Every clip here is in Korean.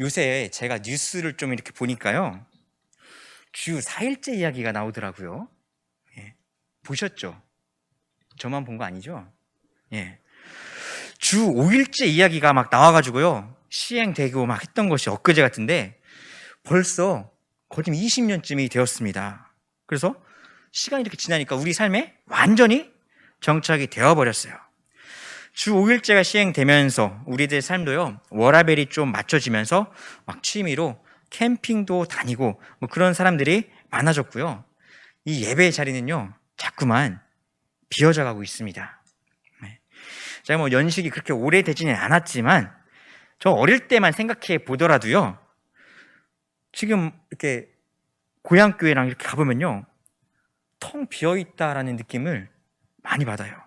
요새 제가 뉴스를 좀 이렇게 보니까요, 주 4일째 이야기가 나오더라고요. 예. 보셨죠? 저만 본 거 아니죠? 예. 주 5일째 이야기가 막 나와가지고요, 시행되고 막 했던 것이 엊그제 같은데 벌써 거의 20년쯤이 되었습니다. 그래서 시간이 이렇게 지나니까 우리 삶에 완전히 정착이 되어버렸어요. 주 5일제가 시행되면서 우리들 삶도요, 워라밸이 좀 맞춰지면서 막 취미로 캠핑도 다니고 뭐 그런 사람들이 많아졌고요. 이 예배의 자리는요, 자꾸만 비어져 가고 있습니다. 네. 제가 뭐 연식이 그렇게 오래되지는 않았지만 저 어릴 때만 생각해 보더라도요, 지금 이렇게 고향교회랑 이렇게 가보면요, 텅 비어있다라는 느낌을 많이 받아요.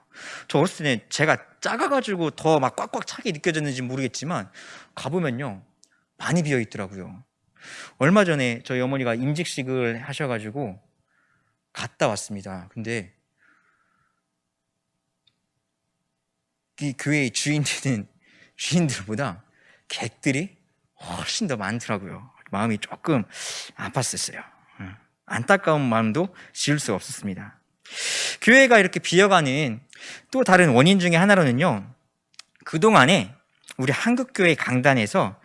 저 어렸을 때 제가 작아가지고 더 막 꽉꽉 차게 느껴졌는지 모르겠지만 가보면요, 많이 비어있더라고요. 얼마 전에 저희 어머니가 임직식을 하셔가지고 갔다 왔습니다. 근데 이 교회의 주인들보다 객들이 훨씬 더 많더라고요. 마음이 조금 아팠었어요. 안타까운 마음도 지울 수 없었습니다. 교회가 이렇게 비어가는 또 다른 원인 중에 하나로는요, 그동안에 우리 한국교회 강단에서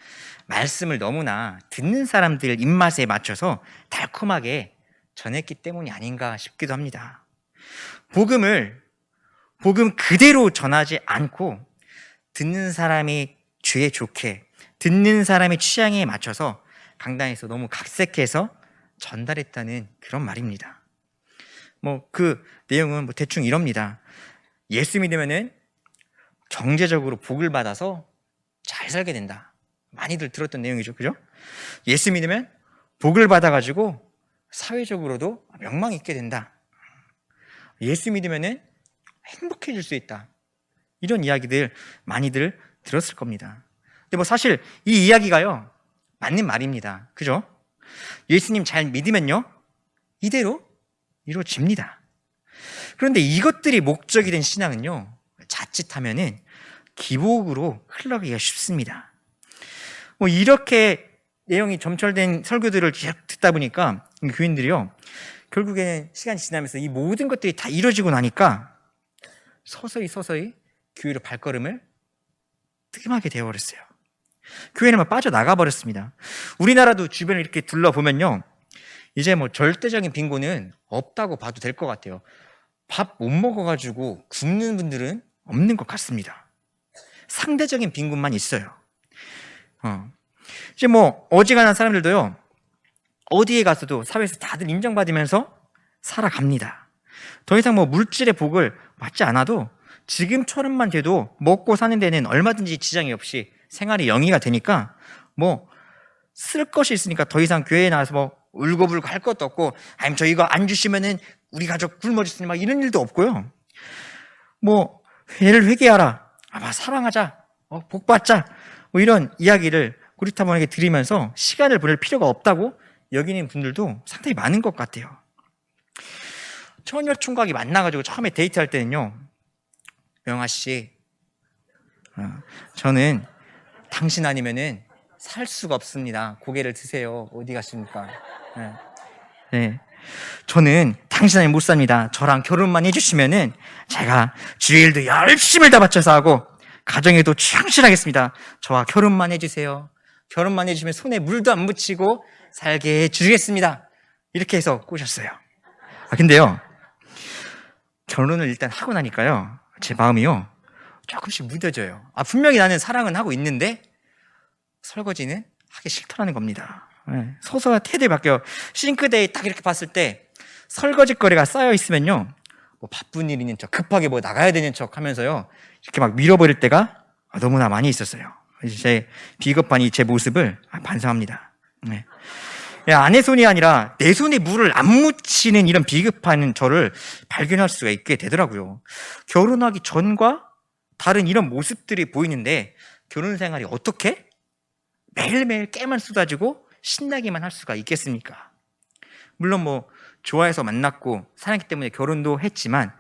말씀을 너무나 듣는 사람들 입맛에 맞춰서 달콤하게 전했기 때문이 아닌가 싶기도 합니다. 복음 그대로 전하지 않고 듣는 사람이 죄에 좋게, 듣는 사람의 취향에 맞춰서 강단에서 너무 각색해서 전달했다는 그런 말입니다. 뭐 그 내용은 뭐 대충 이럽니다. 예수 믿으면은 경제적으로 복을 받아서 잘 살게 된다. 많이들 들었던 내용이죠, 그죠? 예수 믿으면 복을 받아가지고 사회적으로도 명망 있게 된다. 예수 믿으면은 행복해질 수 있다. 이런 이야기들 많이들 들었을 겁니다. 근데 뭐 사실 이 이야기가요, 맞는 말입니다. 그죠? 예수님 잘 믿으면요, 이대로 이루어집니다. 그런데 이것들이 목적이 된 신앙은요, 자칫하면은 기복으로 흘러가기가 쉽습니다. 뭐 이렇게 내용이 점철된 설교들을 계속 듣다 보니까 교인들이요, 결국에는 시간이 지나면서 이 모든 것들이 다 이루어지고 나니까 서서히 교회로 발걸음을 뜸하게 되어버렸어요. 교회는 막 빠져나가 버렸습니다. 우리나라도 주변을 이렇게 둘러보면요, 이제 뭐 절대적인 빈곤은 없다고 봐도 될 것 같아요. 밥 못 먹어가지고 굶는 분들은 없는 것 같습니다. 상대적인 빈곤만 있어요. 이제 뭐 어지간한 사람들도요, 어디에 가서도 사회에서 다들 인정받으면서 살아갑니다. 더 이상 뭐 물질의 복을 받지 않아도 지금처럼만 돼도 먹고 사는 데는 얼마든지 지장이 없이 생활이 영위가 되니까 뭐 쓸 것이 있으니까 더 이상 교회에 나와서 뭐 울고불고 할 것도 없고, 아니면 저 이거 안 주시면은 우리 가족 굶어 죽으니 막 이런 일도 없고요. 뭐 회를 회개하라, 사랑하자, 복 받자, 뭐 이런 이야기를 고리타분하게 들으면서 시간을 보낼 필요가 없다고 여기는 분들도 상당히 많은 것 같아요. 처녀 총각이 만나가지고 처음에 데이트할 때는요, 명아 씨, 저는 당신 아니면은 살 수가 없습니다. 고개를 드세요. 어디 가십니까? 네. 저는 당신 아니면 못 삽니다. 저랑 결혼만 해주시면은 제가 주일도 열심히 다 바쳐서 하고 가정에도 충실하겠습니다. 저와 결혼만 해주세요. 결혼만 해주시면 손에 물도 안 묻히고 살게 해주겠습니다. 이렇게 해서 꼬셨어요. 근데요, 결혼을 일단 하고 나니까요, 제 마음이요, 조금씩 무뎌져요. 분명히 나는 사랑은 하고 있는데 설거지는 하기 싫더라는 겁니다. 서서히 태도에 바뀌어. 싱크대에 딱 이렇게 봤을 때 설거지 거리가 쌓여 있으면요, 뭐 바쁜 일 있는 척, 급하게 뭐 나가야 되는 척 하면서요, 이렇게 막 밀어버릴 때가 너무나 많이 있었어요. 제 비겁한 제 모습을 반성합니다. 아내 손이 아니라 내 손에 물을 안 묻히는 이런 비겁한 저를 발견할 수가 있게 되더라고요. 결혼하기 전과 다른 이런 모습들이 보이는데 결혼 생활이 어떻게 매일매일 깨만 쏟아지고 신나기만 할 수가 있겠습니까? 물론 뭐 좋아해서 만났고 사랑했기 때문에 결혼도 했지만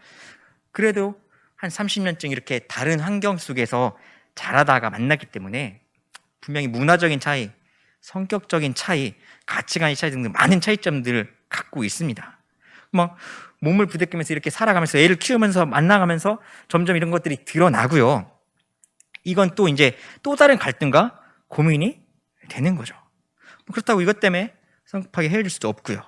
그래도 한 30년쯤 이렇게 다른 환경 속에서 자라다가 만났기 때문에 분명히 문화적인 차이, 성격적인 차이, 가치관의 차이 등등 많은 차이점들을 갖고 있습니다. 막 몸을 부대끼면서 이렇게 살아가면서 애를 키우면서 만나가면서 점점 이런 것들이 드러나고요. 이건 또 이제 또 다른 갈등과 고민이 되는 거죠. 그렇다고 이것 때문에 성급하게 헤어질 수도 없고요.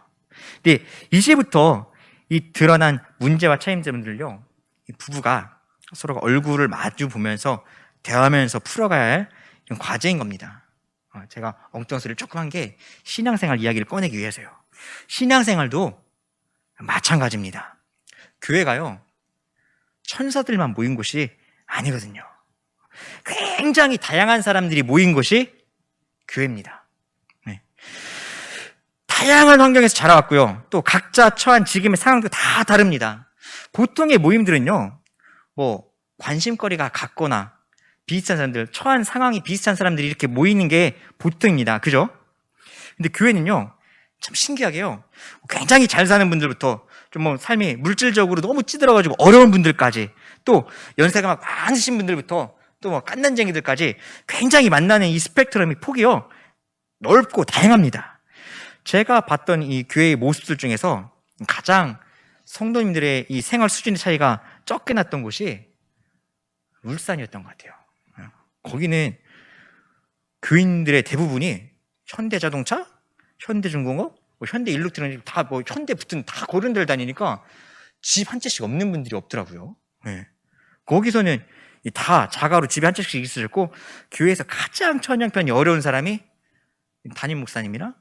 근데 이제부터 이 드러난 문제와 차이점들을요, 이 부부가 서로가 얼굴을 마주 보면서 대화하면서 풀어가야 할 이런 과제인 겁니다. 제가 엉뚱한 소리를 조금 한 게 신앙생활 이야기를 꺼내기 위해서요. 신앙생활도 마찬가지입니다. 교회가요, 천사들만 모인 곳이 아니거든요. 굉장히 다양한 사람들이 모인 곳이 교회입니다. 네. 다양한 환경에서 자라왔고요. 또 각자 처한 지금의 상황도 다 다릅니다. 보통의 모임들은요, 뭐 관심거리가 같거나 비슷한 사람들, 처한 상황이 비슷한 사람들이 이렇게 모이는 게 보통입니다. 그죠? 근데 교회는요, 참 신기하게요, 굉장히 잘 사는 분들부터 좀 뭐 삶이 물질적으로 너무 찌들어가지고 어려운 분들까지, 또 연세가 막 많으신 분들부터 또 뭐 깐난쟁이들까지 굉장히 만나는 이 스펙트럼이 폭이요, 넓고 다양합니다. 제가 봤던 이 교회의 모습들 중에서 가장 성도님들의 이 생활 수준의 차이가 적게 났던 곳이 울산이었던 것 같아요. 거기는 교인들의 대부분이 현대자동차, 현대중공업, 뭐 현대일렉트로닉 다 뭐 현대 붙은 다 그런 데를 다니니까 집 한 채씩 없는 분들이 없더라고요. 네. 거기서는 다 자가로 집에 한 채씩 있으셨고, 교회에서 가장 처형편이 어려운 사람이 담임 목사님이랑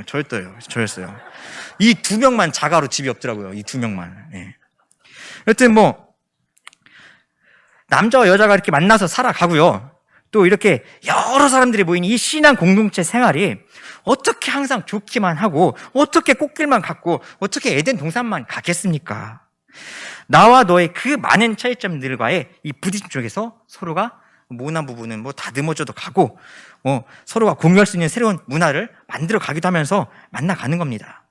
저였어요. 이 두 명만 자가로 집이 없더라고요. 이 두 명만. 네. 여튼 뭐 남자와 여자가 이렇게 만나서 살아가고요. 또 이렇게 여러 사람들이 모이는 이 신앙 공동체 생활이 어떻게 항상 좋기만 하고, 어떻게 꽃길만 갖고, 어떻게 에덴 동산만 가겠습니까? 나와 너의 그 많은 차이점들과의 이 부딪힘 쪽에서 서로가 모난 부분은 뭐 다듬어져도 가고, 서로가 공유할 수 있는 새로운 문화를 만들어 가기도 하면서 만나가는 겁니다.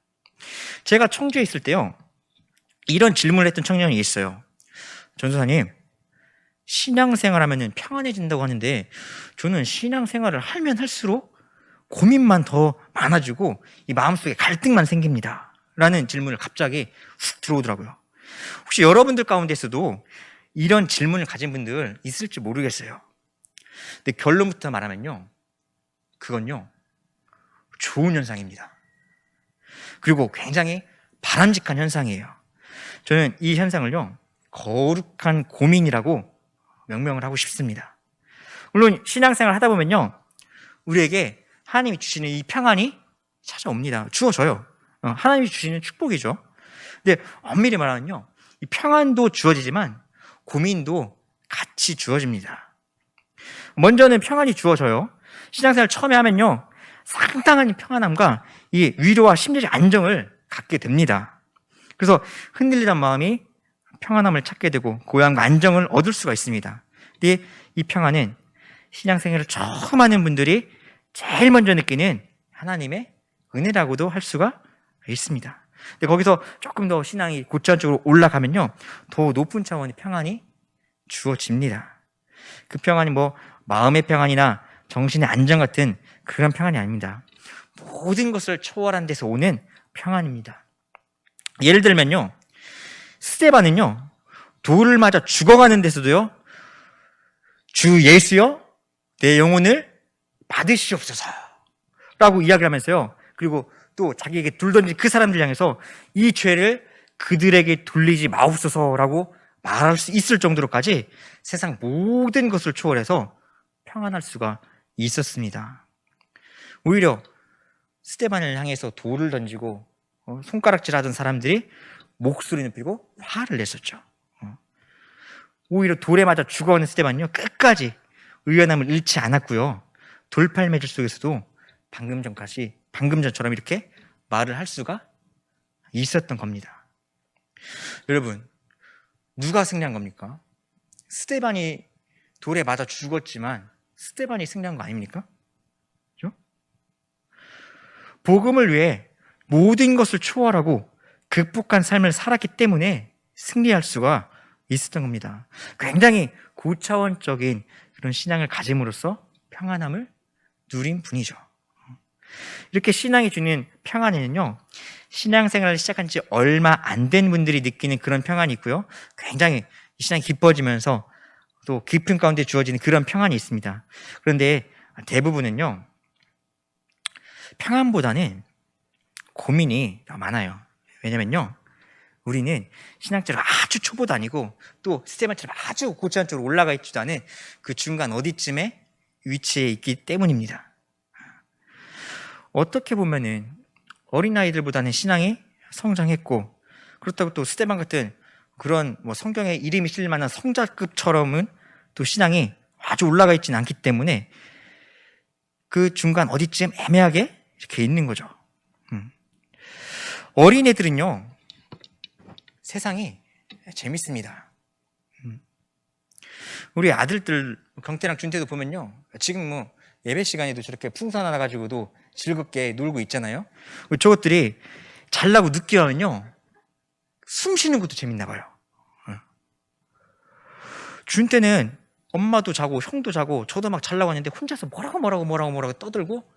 제가 청주에 있을 때요, 이런 질문을 했던 청년이 있어요. 전도사님, 신앙생활 하면 평안해진다고 하는데 저는 신앙생활을 하면 할수록 고민만 더 많아지고 이 마음속에 갈등만 생깁니다 라는 질문을 갑자기 훅 들어오더라고요. 혹시 여러분들 가운데서도 이런 질문을 가진 분들 있을지 모르겠어요. 근데 결론부터 말하면요, 그건요, 좋은 현상입니다. 그리고 굉장히 바람직한 현상이에요. 저는 이 현상을요, 거룩한 고민이라고 명명을 하고 싶습니다. 물론 신앙생활 하다 보면요, 우리에게 하나님이 주시는 이 평안이 찾아옵니다. 주어져요. 하나님이 주시는 축복이죠. 근데 엄밀히 말하면요, 이 평안도 주어지지만 고민도 같이 주어집니다. 먼저는 평안이 주어져요. 신앙생활 처음에 하면요, 상당한 평안함과 이 위로와 심리적 안정을 갖게 됩니다. 그래서 흔들리던 마음이 평안함을 찾게 되고 고향과 안정을 얻을 수가 있습니다. 근데 이 평안은 신앙생활을 처음 하는 분들이 제일 먼저 느끼는 하나님의 은혜라고도 할 수가 있습니다. 근데 거기서 조금 더 신앙이 고차원적으로 올라가면요, 더 높은 차원의 평안이 주어집니다. 그 평안이 뭐 마음의 평안이나 정신의 안정 같은 그런 평안이 아닙니다. 모든 것을 초월한 데서 오는 평안입니다. 예를 들면요, 스데반은요, 돌을 맞아 죽어가는 데서도요, 주 예수여 내 영혼을 받으시옵소서 라고 이야기를 하면서요, 그리고 또 자기에게 돌 던진 그 사람들 향해서 이 죄를 그들에게 돌리지 마옵소서라고 말할 수 있을 정도로까지 세상 모든 것을 초월해서 평안할 수가 있었습니다. 오히려 스데반을 향해서 돌을 던지고 손가락질하던 사람들이 목소리 높이고 화를 냈었죠. 오히려 돌에 맞아 죽어가는 스데반은요, 끝까지 의연함을 잃지 않았고요, 돌팔매질 속에서도 방금 전처럼 이렇게 말을 할 수가 있었던 겁니다. 여러분, 누가 승리한 겁니까? 스데반이 돌에 맞아 죽었지만 스데반이 승리한 거 아닙니까? 그렇죠? 복음을 위해 모든 것을 초월하고 극복한 삶을 살았기 때문에 승리할 수가 있었던 겁니다. 굉장히 고차원적인 그런 신앙을 가짐으로써 평안함을 누린 분이죠. 이렇게 신앙이 주는 평안에는요, 신앙생활을 시작한 지 얼마 안 된 분들이 느끼는 그런 평안이 있고요, 굉장히 신앙이 깊어지면서 또 깊은 가운데 주어지는 그런 평안이 있습니다. 그런데 대부분은요, 평안보다는 고민이 더 많아요. 왜냐면요, 우리는 신앙적으로 아주 초보도 아니고 또 스테반처럼 아주 고치한 쪽으로 올라가 있지도 않은 그 중간 어디쯤에 위치해 있기 때문입니다. 어떻게 보면은 어린아이들보다는 신앙이 성장했고, 그렇다고 또 스테반 같은 그런 뭐 성경에 이름이 실릴 만한 성자급처럼은 또 신앙이 아주 올라가 있지는 않기 때문에 그 중간 어디쯤 애매하게 이렇게 있는 거죠. 어린애들은요, 세상이 재밌습니다. 우리 아들들 경태랑 준태도 보면요, 지금 뭐 예배 시간에도 저렇게 풍선 하나 가지고도 즐겁게 놀고 있잖아요. 저것들이 잘나고 늦게 하면요, 숨 쉬는 것도 재밌나 봐요. 준태는 엄마도 자고 형도 자고 저도 막 자려고 하는데 혼자서 뭐라고 떠들고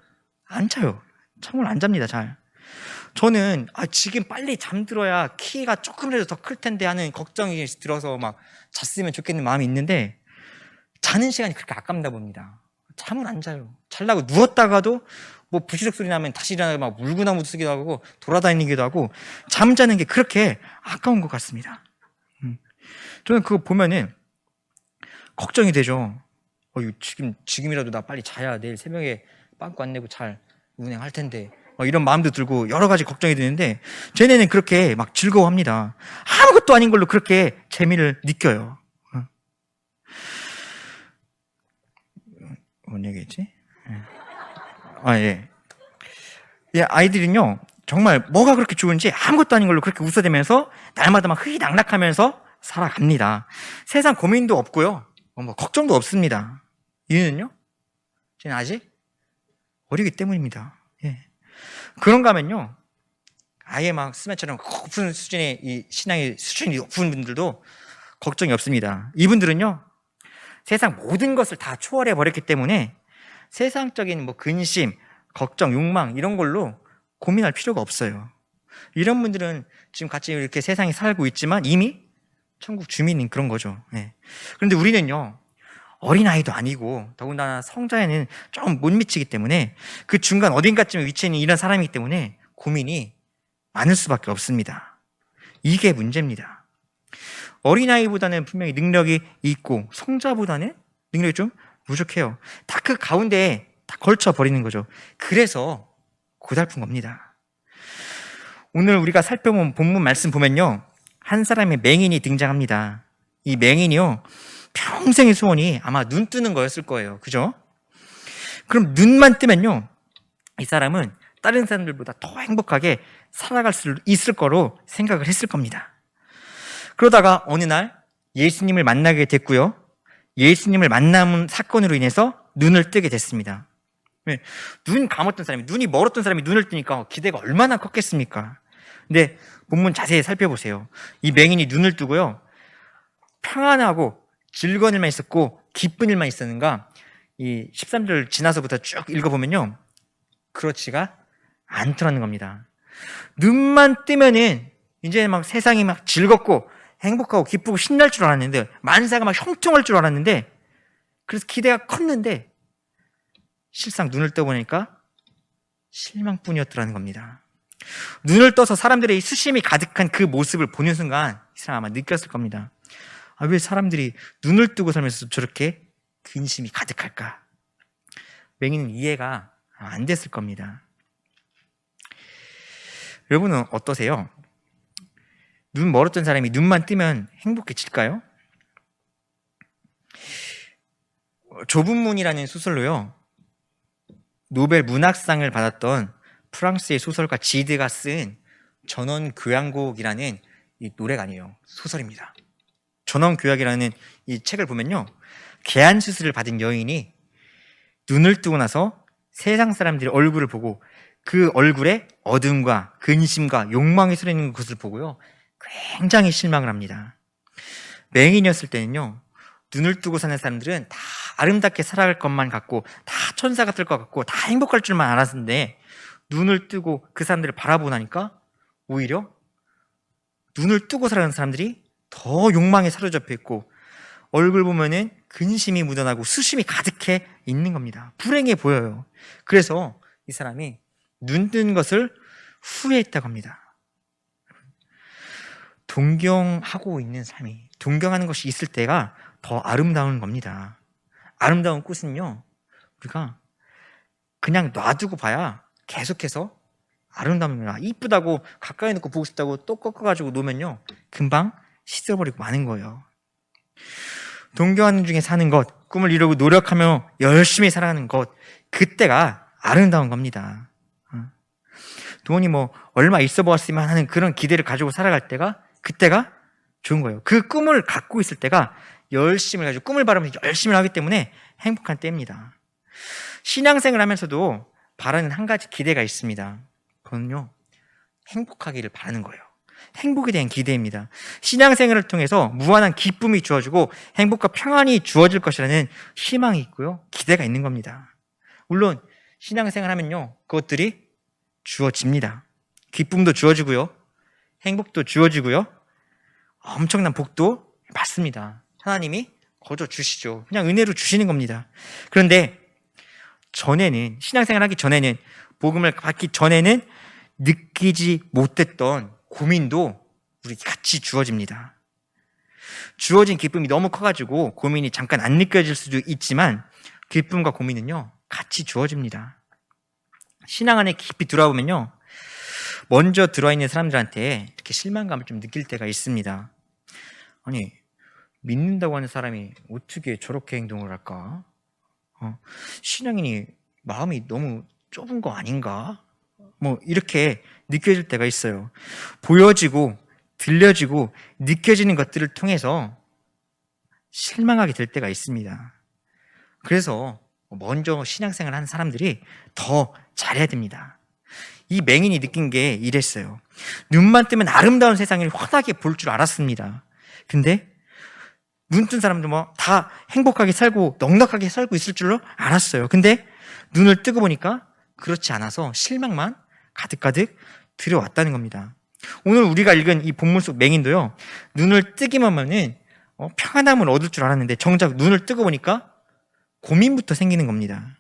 안 자요. 잠을 안 잡니다, 잘. 저는 지금 빨리 잠들어야 키가 조금이라도 더 클 텐데 하는 걱정이 들어서 막 잤으면 좋겠는 마음이 있는데, 자는 시간이 그렇게 아깝나 봅니다. 잠을 안 자요. 자려고 누웠다가도 뭐 부시럭 소리 나면 다시 일어나서 막 물구나무 쓰기도 하고 돌아다니기도 하고, 잠자는 게 그렇게 아까운 것 같습니다. 저는 그거 보면은 걱정이 되죠. 이거 지금이라도 나 빨리 자야 내일 새벽에 빵꾸 안 내고 잘 운행할 텐데, 이런 마음도 들고 여러 가지 걱정이 드는데, 쟤네는 그렇게 막 즐거워합니다. 아무것도 아닌 걸로 그렇게 재미를 느껴요. 뭔 얘기했지? 예. 예, 아이들은요, 정말 뭐가 그렇게 좋은지 아무것도 아닌 걸로 그렇게 웃어대면서 날마다 막 흐이낙낙하면서 살아갑니다. 세상 고민도 없고요, 뭐 걱정도 없습니다. 이유는요, 쟤는 아직 어리기 때문입니다. 예. 그런가 하면요, 아예 막 스매처럼 높은 수준의 이 신앙의 수준이 높은 분들도 걱정이 없습니다. 이분들은요, 세상 모든 것을 다 초월해 버렸기 때문에 세상적인 뭐 근심, 걱정, 욕망 이런 걸로 고민할 필요가 없어요. 이런 분들은 지금 같이 이렇게 세상에 살고 있지만 이미 천국 주민인 그런 거죠. 네. 그런데 우리는요, 어린아이도 아니고 더군다나 성자에는 좀 못 미치기 때문에 그 중간 어딘가쯤에 위치해 있는 이런 사람이기 때문에 고민이 많을 수밖에 없습니다. 이게 문제입니다. 어린아이보다는 분명히 능력이 있고 성자보다는 능력이 좀 부족해요. 다 그 가운데에 다 걸쳐버리는 거죠. 그래서 고달픈 겁니다. 오늘 우리가 살펴본 본문 말씀 보면요, 한 사람의 맹인이 등장합니다. 이 맹인이요, 평생의 소원이 아마 눈 뜨는 거였을 거예요. 그죠? 그럼 눈만 뜨면요, 이 사람은 다른 사람들보다 더 행복하게 살아갈 수 있을 거로 생각을 했을 겁니다. 그러다가 어느 날 예수님을 만나게 됐고요, 예수님을 만나는 사건으로 인해서 눈을 뜨게 됐습니다. 눈 감았던 사람이, 눈이 멀었던 사람이 눈을 뜨니까 기대가 얼마나 컸겠습니까? 근데 본문 자세히 살펴보세요. 이 맹인이 눈을 뜨고요, 평안하고 즐거운 일만 있었고 기쁜 일만 있었는가, 이 13절 지나서부터 쭉 읽어보면요, 그렇지가 않더라는 겁니다. 눈만 뜨면은 이제 막 세상이 막 즐겁고 행복하고 기쁘고 신날 줄 알았는데, 만사가 막 형통할 줄 알았는데, 그래서 기대가 컸는데 실상 눈을 떠보니까 실망뿐이었더라는 겁니다. 눈을 떠서 사람들의 수심이 가득한 그 모습을 보는 순간 이 사람 아마 느꼈을 겁니다. 왜 사람들이 눈을 뜨고 살면서 저렇게 근심이 가득할까? 맹인은 이해가 안 됐을 겁니다. 여러분은 어떠세요? 눈 멀었던 사람이 눈만 뜨면 행복해질까요? 좁은 문이라는 소설로요, 노벨 문학상을 받았던 프랑스의 소설가 지드가 쓴 전원교향곡이라는 이 노래가 아니에요, 소설입니다. 전원교향이라는 이 책을 보면요, 개안수술을 받은 여인이 눈을 뜨고 나서 세상 사람들의 얼굴을 보고 그 얼굴에 어둠과 근심과 욕망이 서리는 것을 보고요, 굉장히 실망을 합니다. 맹인이었을 때는요, 눈을 뜨고 사는 사람들은 다 아름답게 살아갈 것만 같고 다 천사 같을 것 같고 다 행복할 줄만 알았는데, 눈을 뜨고 그 사람들을 바라보나니까 오히려 눈을 뜨고 살아가는 사람들이 더 욕망에 사로잡혀 있고 얼굴 보면은 근심이 묻어나고 수심이 가득해 있는 겁니다. 불행해 보여요. 그래서 이 사람이 눈 뜬 것을 후회했다고 합니다. 동경하고 있는 삶이, 동경하는 것이 있을 때가 더 아름다운 겁니다. 아름다운 꽃은요, 우리가 그냥 놔두고 봐야 계속해서 아름답습니다. 이쁘다고 가까이 놓고 보고 싶다고 또 꺾어가지고 놓으면요, 금방 씻어버리고 마는 거예요. 동경하는 중에 사는 것, 꿈을 이루고 노력하며 열심히 살아가는 것, 그때가 아름다운 겁니다. 돈이 뭐 얼마 있어 보았으면 하는 그런 기대를 가지고 살아갈 때가, 그때가 좋은 거예요. 그 꿈을 갖고 있을 때가 열심히 가지고 꿈을 바라면서 열심히 하기 때문에 행복한 때입니다. 신앙생활 하면서도 바라는 한 가지 기대가 있습니다. 그건요, 행복하기를 바라는 거예요. 행복에 대한 기대입니다. 신앙생활을 통해서 무한한 기쁨이 주어지고 행복과 평안이 주어질 것이라는 희망이 있고요, 기대가 있는 겁니다. 물론 신앙생활 하면요, 그것들이 주어집니다. 기쁨도 주어지고요, 행복도 주어지고요, 엄청난 복도 받습니다. 하나님이 거저 주시죠. 그냥 은혜로 주시는 겁니다. 그런데 전에는, 신앙생활 하기 전에는, 복음을 받기 전에는 느끼지 못했던 고민도 우리 같이 주어집니다. 주어진 기쁨이 너무 커가지고 고민이 잠깐 안 느껴질 수도 있지만 기쁨과 고민은요, 같이 주어집니다. 신앙 안에 깊이 들어보면요, 먼저 들어와 있는 사람들한테 이렇게 실망감을 좀 느낄 때가 있습니다. 아니, 믿는다고 하는 사람이 어떻게 저렇게 행동을 할까? 신앙인이 마음이 너무 좁은 거 아닌가? 뭐 이렇게 느껴질 때가 있어요. 보여지고 들려지고 느껴지는 것들을 통해서 실망하게 될 때가 있습니다. 그래서 먼저 신앙생활 하는 사람들이 더 잘해야 됩니다. 이 맹인이 느낀 게 이랬어요. 눈만 뜨면 아름다운 세상을 환하게 볼 줄 알았습니다. 근데 눈 뜬 사람들 뭐 다 행복하게 살고 넉넉하게 살고 있을 줄로 알았어요. 근데 눈을 뜨고 보니까 그렇지 않아서 실망만 가득가득 들어왔다는 겁니다. 오늘 우리가 읽은 이 본문 속 맹인도요, 눈을 뜨기만 하면은 평안함을 얻을 줄 알았는데 정작 눈을 뜨고 보니까 고민부터 생기는 겁니다.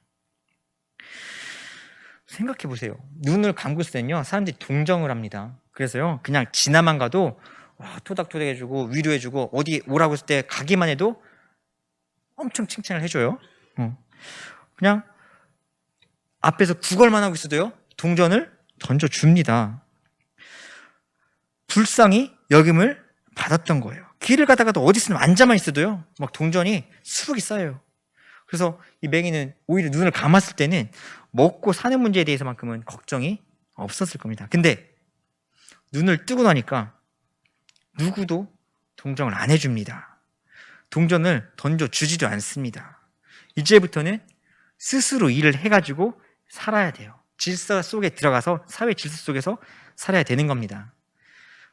생각해 보세요. 눈을 감고 있을 때는요, 사람들이 동정을 합니다. 그래서요, 그냥 지나만 가도 토닥토닥 해주고 위로해주고, 어디 오라고 했을 때 가기만 해도 엄청 칭찬을 해줘요. 그냥 앞에서 구걸만 하고 있어도요, 동전을 던져줍니다. 불쌍히 여김을 받았던 거예요. 길을 가다가도 어디 있으면 앉아만 있어도요, 막 동전이 수북이 쌓여요. 그래서 이 맹인은 오히려 눈을 감았을 때는 먹고 사는 문제에 대해서만큼은 걱정이 없었을 겁니다. 근데 눈을 뜨고 나니까 누구도 동정을 안 해줍니다. 동전을 던져주지도 않습니다. 이제부터는 스스로 일을 해가지고 살아야 돼요. 질서 속에 들어가서 사회 질서 속에서 살아야 되는 겁니다.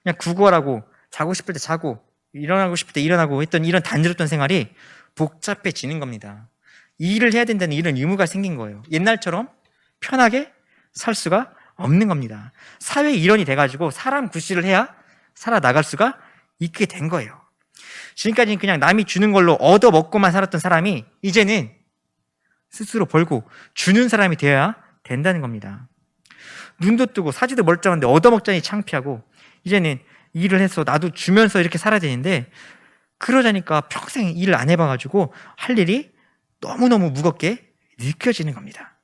그냥 구걸하고 자고 싶을 때 자고 일어나고 싶을 때 일어나고 했던 이런 단조롭던 생활이 복잡해지는 겁니다. 일을 해야 된다는 이런 의무가 생긴 거예요. 옛날처럼 편하게 살 수가 없는 겁니다. 사회 일원이 돼가지고 사람 구실을 해야 살아나갈 수가 있게 된 거예요. 지금까지는 그냥 남이 주는 걸로 얻어 먹고만 살았던 사람이 이제는 스스로 벌고 주는 사람이 되어야 된다는 겁니다. 눈도 뜨고 사지도 멀쩡한데 얻어먹자니 창피하고, 이제는 일을 해서 나도 주면서 이렇게 살아야 되는데, 그러자니까 평생 일을 안 해봐가지고 할 일이 너무너무 무겁게 느껴지는 겁니다.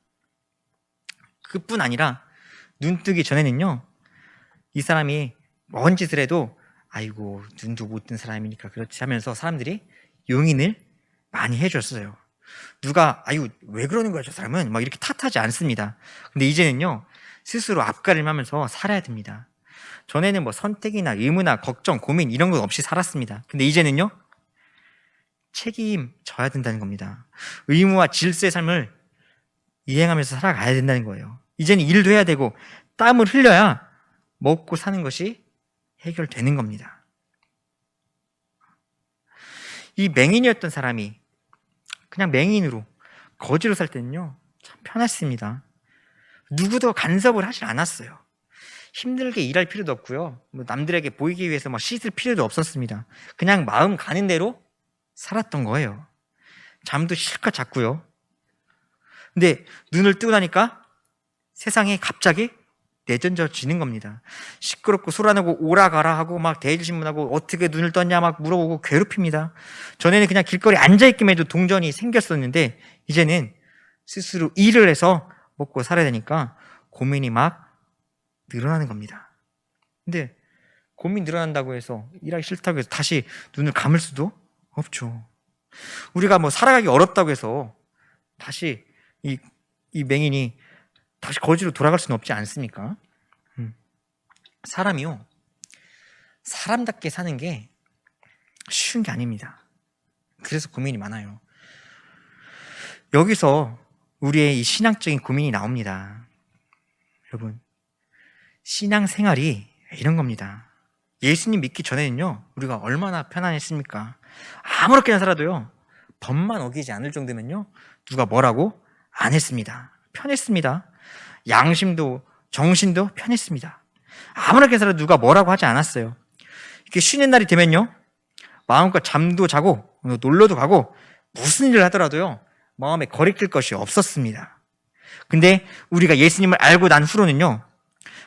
그뿐 아니라 눈 뜨기 전에는요, 이 사람이 뭔 짓을 해도 아이고 눈도 못 뜬 사람이니까 그렇지 하면서 사람들이 용인을 많이 해줬어요. 누가 아유 왜 그러는 거야 저 사람은 막 이렇게 탓하지 않습니다. 근데 이제는요, 스스로 앞가림하면서 살아야 됩니다. 전에는 뭐 선택이나 의무나 걱정, 고민 이런 거 없이 살았습니다. 근데 이제는요, 책임져야 된다는 겁니다. 의무와 질서의 삶을 이행하면서 살아가야 된다는 거예요. 이제는 일도 해야 되고 땀을 흘려야 먹고 사는 것이 해결되는 겁니다. 이 맹인이었던 사람이 그냥 맹인으로 거지로 살 때는요, 참 편했습니다. 누구도 간섭을 하질 않았어요. 힘들게 일할 필요도 없고요. 뭐 남들에게 보이기 위해서 막 씻을 필요도 없었습니다. 그냥 마음 가는 대로 살았던 거예요. 잠도 실컷 잤고요. 근데 눈을 뜨고 나니까 세상에 갑자기 내던져지는 겁니다. 시끄럽고 소란하고 오라가라 하고 막 대질신문하고 어떻게 눈을 떴냐 막 물어보고 괴롭힙니다. 전에는 그냥 길거리에 앉아있기만 해도 동전이 생겼었는데 이제는 스스로 일을 해서 먹고 살아야 되니까 고민이 막 늘어나는 겁니다. 근데 고민 늘어난다고 해서 일하기 싫다고 해서 다시 눈을 감을 수도 없죠. 우리가 뭐 살아가기 어렵다고 해서 다시 이 맹인이 다시 거지로 돌아갈 수는 없지 않습니까? 사람이요, 사람답게 사는 게 쉬운 게 아닙니다. 그래서 고민이 많아요. 여기서 우리의 이 신앙적인 고민이 나옵니다. 여러분, 신앙생활이 이런 겁니다. 예수님 믿기 전에는요, 우리가 얼마나 편안했습니까? 아무렇게나 살아도요, 법만 어기지 않을 정도면요, 누가 뭐라고 안 했습니다. 편했습니다. 양심도 정신도 편했습니다. 아무렇게나 살아도 누가 뭐라고 하지 않았어요. 이렇게 쉬는 날이 되면요, 마음껏 잠도 자고 놀러도 가고 무슨 일을 하더라도요, 마음에 거리낄 것이 없었습니다. 근데 우리가 예수님을 알고 난 후로는요,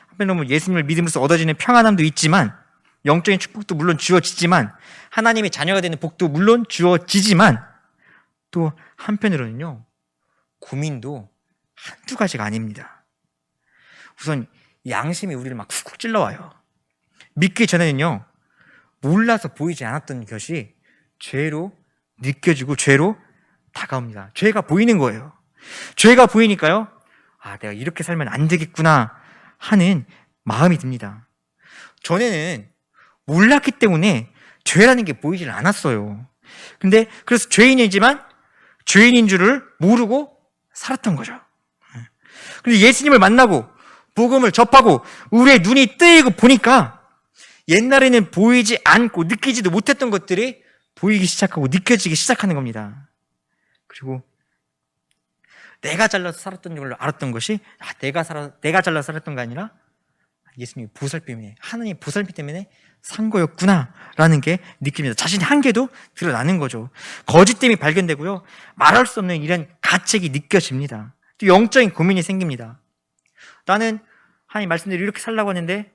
한편으로는 예수님을 믿음으로써 얻어지는 평안함도 있지만, 영적인 축복도 물론 주어지지만, 하나님의 자녀가 되는 복도 물론 주어지지만, 또 한편으로는요, 고민도 한두 가지가 아닙니다. 우선 양심이 우리를 막 쿡쿡 찔러와요. 믿기 전에는요, 몰라서 보이지 않았던 것이 죄로 느껴지고 죄로 다가옵니다. 죄가 보이는 거예요. 죄가 보이니까요, 아, 내가 이렇게 살면 안 되겠구나 하는 마음이 듭니다. 전에는 몰랐기 때문에 죄라는 게 보이질 않았어요. 근데 그래서 죄인이지만 죄인인 줄을 모르고 살았던 거죠. 근데 예수님을 만나고 복음을 접하고 우리의 눈이 뜨이고 보니까 옛날에는 보이지 않고 느끼지도 못했던 것들이 보이기 시작하고 느껴지기 시작하는 겁니다. 그리고 내가 잘라서 살았던 걸로 알았던 것이 내가 잘라서 살았던 게 아니라 예수님의 보살핌에, 하나님의 보살핌 때문에 산 거였구나라는 게 느낍니다. 자신의 한계도 드러나는 거죠. 거짓됨이 발견되고요, 말할 수 없는 이런 가책이 느껴집니다. 또 영적인 고민이 생깁니다. 나는 하나님 말씀대로 이렇게 살라고 하는데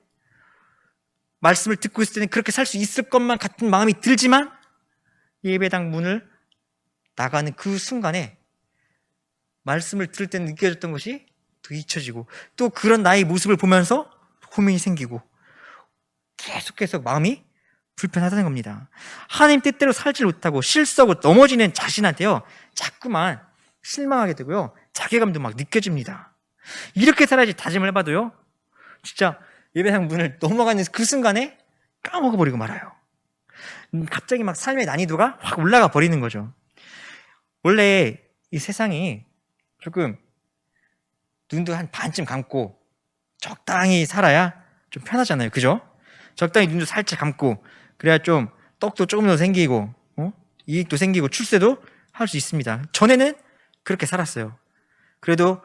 말씀을 듣고 있을 때는 그렇게 살 수 있을 것만 같은 마음이 들지만 예배당 문을 나가는 그 순간에 말씀을 들을 때는 느껴졌던 것이 또 잊혀지고, 또 그런 나의 모습을 보면서 고민이 생기고 계속 마음이 불편하다는 겁니다. 하나님 뜻대로 살지 못하고 실수하고 넘어지는 자신한테요, 자꾸만 실망하게 되고요, 자괴감도 막 느껴집니다. 이렇게 살아야지 다짐을 해봐도요, 진짜 예배당 문을 넘어가는 그 순간에 까먹어버리고 말아요. 갑자기 막 삶의 난이도가 확 올라가 버리는 거죠. 원래 이 세상이 조금 눈도 한 반쯤 감고 적당히 살아야 좀 편하잖아요. 그죠? 적당히 눈도 살짝 감고 그래야 좀 떡도 조금 더 생기고 이익도 생기고 출세도 할 수 있습니다. 전에는 그렇게 살았어요. 그래도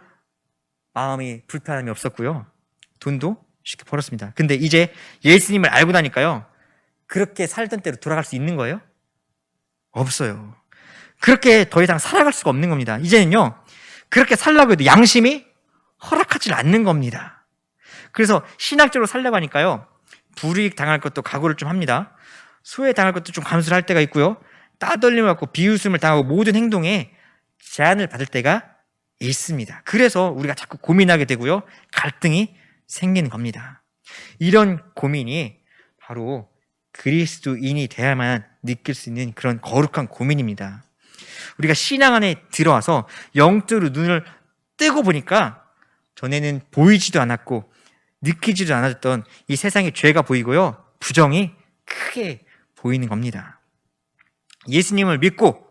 마음이 불편함이 없었고요, 돈도 쉽게 벌었습니다. 근데 이제 예수님을 알고 나니까요, 그렇게 살던 대로 돌아갈 수 있는 거예요? 없어요. 그렇게 더 이상 살아갈 수가 없는 겁니다. 이제는요, 그렇게 살려고 해도 양심이 허락하지 않는 겁니다. 그래서 신학적으로 살려고 하니까요, 불이익 당할 것도 각오를 좀 합니다. 소외 당할 것도 좀 감수를 할 때가 있고요, 따돌림을 받고 비웃음을 당하고 모든 행동에 제한을 받을 때가 있습니다. 그래서 우리가 자꾸 고민하게 되고요, 갈등이 생기는 겁니다. 이런 고민이 바로 그리스도인이 돼야만 느낄 수 있는 그런 거룩한 고민입니다. 우리가 신앙 안에 들어와서 영적으로 눈을 뜨고 보니까 전에는 보이지도 않았고 느끼지도 않았던 이 세상의 죄가 보이고요, 부정이 크게 보이는 겁니다. 예수님을 믿고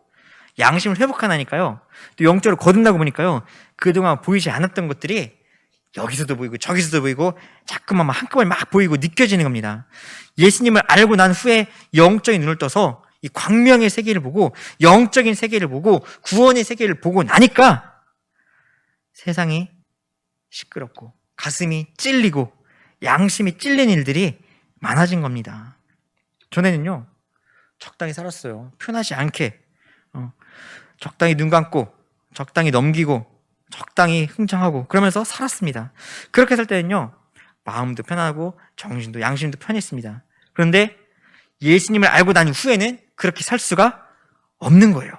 양심을 회복하나니까요, 또 영적으로 거듭나고 보니까요, 그동안 보이지 않았던 것들이 여기서도 보이고 저기서도 보이고 자꾸만 막 한꺼번에 막 보이고 느껴지는 겁니다. 예수님을 알고 난 후에 영적인 눈을 떠서 이 광명의 세계를 보고 영적인 세계를 보고 구원의 세계를 보고 나니까 세상이 시끄럽고 가슴이 찔리고 양심이 찔린 일들이 많아진 겁니다. 전에는요, 적당히 살았어요. 편하지 않게. 적당히 눈 감고, 적당히 넘기고, 적당히 흥청하고, 그러면서 살았습니다. 그렇게 살 때는요, 마음도 편하고, 정신도, 양심도 편했습니다. 그런데 예수님을 알고 난 후에는 그렇게 살 수가 없는 거예요.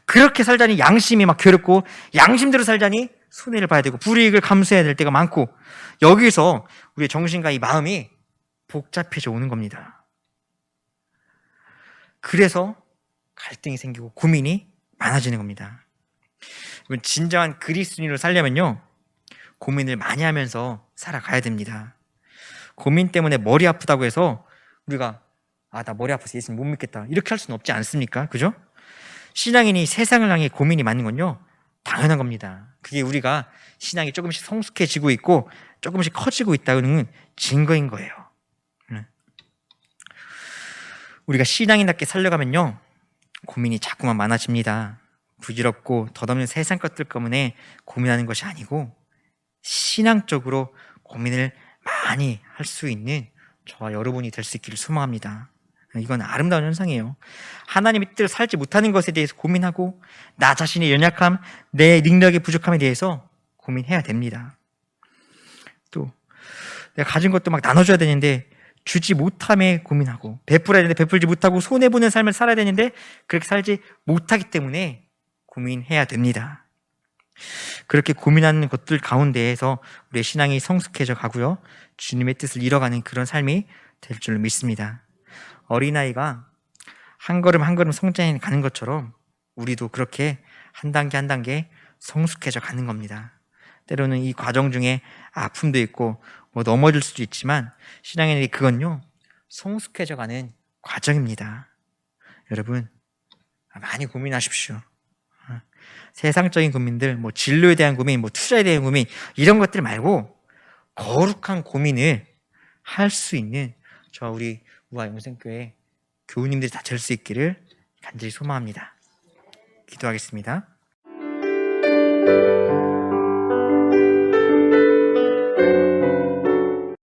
그렇게 살자니 양심이 막 괴롭고, 양심대로 살자니 손해를 봐야 되고, 불이익을 감수해야 될 때가 많고, 여기서 우리의 정신과 이 마음이 복잡해져 오는 겁니다. 그래서 갈등이 생기고 고민이 많아지는 겁니다. 진정한 그리스도인으로 살려면요, 고민을 많이 하면서 살아가야 됩니다. 고민 때문에 머리 아프다고 해서 우리가 나 머리 아파서 예수님 못 믿겠다 이렇게 할 수는 없지 않습니까? 그죠? 신앙인이 세상을 향해 고민이 많은 건요, 당연한 겁니다. 그게 우리가 신앙이 조금씩 성숙해지고 있고 조금씩 커지고 있다는 증거인 거예요. 우리가 신앙인답게 살려가면요, 고민이 자꾸만 많아집니다. 부질없고 덧없는 세상 것들 때문에 고민하는 것이 아니고 신앙적으로 고민을 많이 할 수 있는 저와 여러분이 될 수 있기를 소망합니다. 이건 아름다운 현상이에요. 하나님의 뜻대로 살지 못하는 것에 대해서 고민하고 나 자신의 연약함, 내 능력의 부족함에 대해서 고민해야 됩니다. 또 내가 가진 것도 막 나눠줘야 되는데 주지 못함에 고민하고, 베풀어야 되는데 베풀지 못하고 손해보는 삶을 살아야 되는데 그렇게 살지 못하기 때문에 고민해야 됩니다. 그렇게 고민하는 것들 가운데에서 우리의 신앙이 성숙해져 가고요, 주님의 뜻을 이뤄가는 그런 삶이 될 줄로 믿습니다. 어린아이가 한 걸음 한 걸음 성장해 가는 것처럼 우리도 그렇게 한 단계 한 단계 성숙해져 가는 겁니다. 때로는 이 과정 중에 아픔도 있고 넘어질 수도 있지만 신앙인에게 그건요, 성숙해져 가는 과정입니다. 여러분, 많이 고민하십시오. 세상적인 고민들, 진로에 대한 고민, 투자에 대한 고민, 이런 것들 말고 거룩한 고민을 할 수 있는 우리 우아 영생교회 교우님들이 다 될 수 있기를 간절히 소망합니다. 기도하겠습니다.